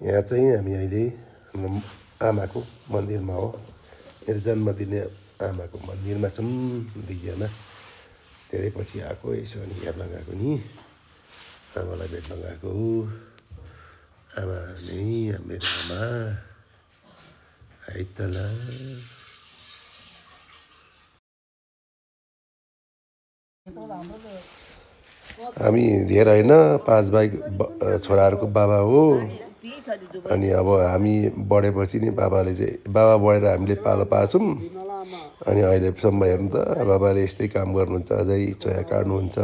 यहाँ चाहिँ हामी अहिले हाम्रो आमाको मन्दिरमा हो। मेरो जन्मदिने आमाको मन्दिरमा छौँ दुईजना। धेरै पछि आएको यसो अनि हेर्न गएको नि आमालाई भेट्न गएको। आमा नै मेरो आमा है त ल। हामी धेरै होइन 5 भाइ छोराहरूको बाबा हो। अनि अब हामी बढेपछि नि बाबाले चाहिँ बाबा बढेर हामीले पालो पाछौँ। अनि अहिलेसम्म हेर्नु त बाबाले यस्तै काम गर्नुहुन्छ, अझै चोया काट्नुहुन्छ।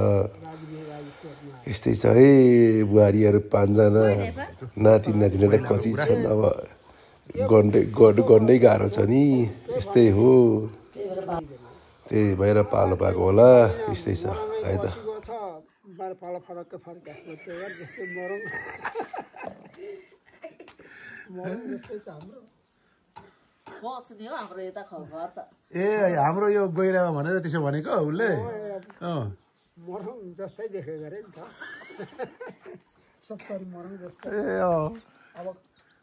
यस्तै छ है। बुहारीहरू 5 जना, नाति नातिना त कति छन्। अब गन्डै गाह्रो छ नि। यस्तै हो, त्यही भएर पालो पाएको होला। यस्तै छ है त। ए हाम्रो यो गइरहेको भनेर त्यसो भनेको उसले मरौँ जस्तै देखेको अरे नि त। सत्तरी मरौँ जस्तै। ए अब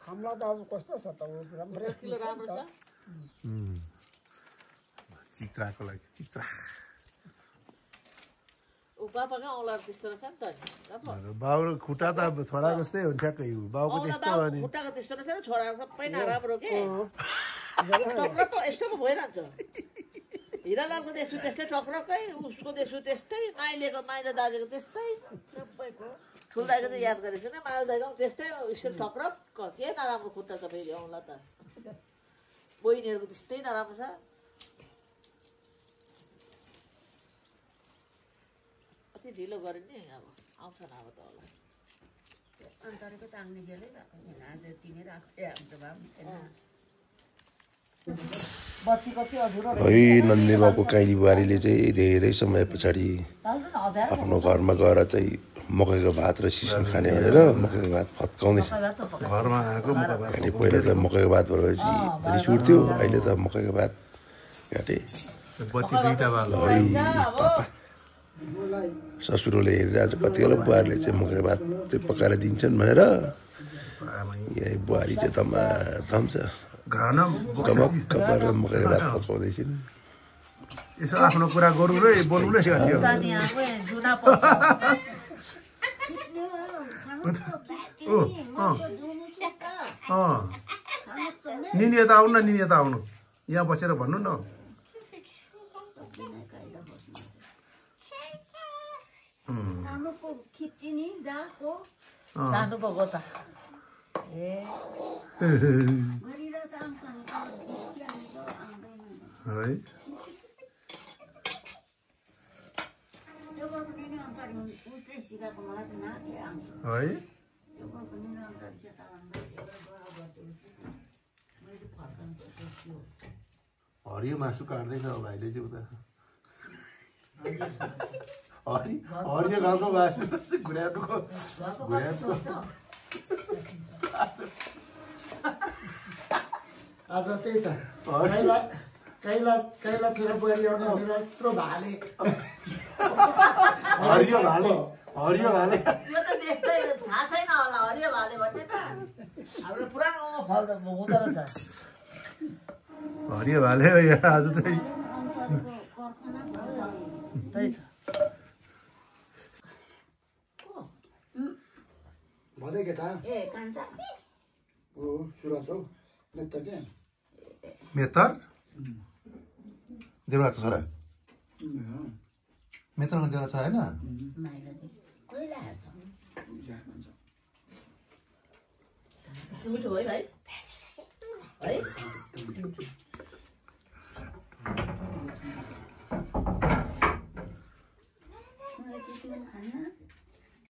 खामला त अब कस्तो छ त राम्रो छ। चित्राको लागि चित्रा बाबु खुट्टा त छोरा जस्तै हुन्छ ठ्याक्कै बाबुको त्यस्तो अनि खुट्टाको त्यस्तो रहेछ छोरा सबै नराम्रो के टक्रक यस्तो पो भइरहन्छ। हिरालालको देख्छु त्यस्तै टक्रकै, उसको देख्छु त्यस्तै, माइलेको माइला दाजुको त्यस्तै, ठुल्दाईको चाहिँ याद गरेको छैन, माइला दाइको त्यस्तै यस्तो टक्रक। के नराम्रो खुट्टा त फेरि आउँला त। बहिनीहरूको त्यस्तै नराम्रो छ। अति ढिलो गऱ्यो नि अब आउँछ न अब त होला। अन्तरको ताङ्ने गेलै भएको छैन आज तिमी राख ए हाम्रो बाबु बत्ती कति अधुरो है। नन्दी बाबुको काइली बुहारीले चाहिँ धेरै समय पछाडि आफ्नो घरमा गएर चाहिँ मकैको भात र सिस्नु खाने भनेर मकैको भात फत्काउँदैछ। घरमा आएको अनि पहिला त मकैको भात भएपछि रिस उठ्थ्यो, अहिले त मकैको भात काटे। बत्ती दुईटा बाल्नु है पापा ससुरोले हेरिरहेको छ। कति बेला बुहारीले चाहिँ मकैको भात चाहिँ पकाएर दिन्छन् भनेर यही बुहारी चाहिँ धमाधम छ। गमक्क पारेर मकैको भात पकाउँदैछन्। यसो आफ्नो कुरा गरौँ र बोल्नु नै थियो। निनी यता आउनु न, निनी यता आउनु, यहाँ बसेर भन्नु न। जानु पो त ए है हरियो मासु काट्दैछ भाइले चाहिँ उता। हरियो घरको मासु घुर्याएको आज त्यही त कैला छोरा बुहारी आउने भनेर यत्रो भाले हरियो भाले यो त देख्दै थाहा छैन होला हरियो भाले भन्ने त हाम्रो पुरानो फल हुँदो रहेछ। हरियो भाले आज चाहिँ भदै केटा ए कान्छा ओ सुरज हौ मेत्तर के मेतर देवराज छोरा मेतर देवराज छोरा होइन माइला चाहिँ कोही ल्याएको छ मिठो है भाइ।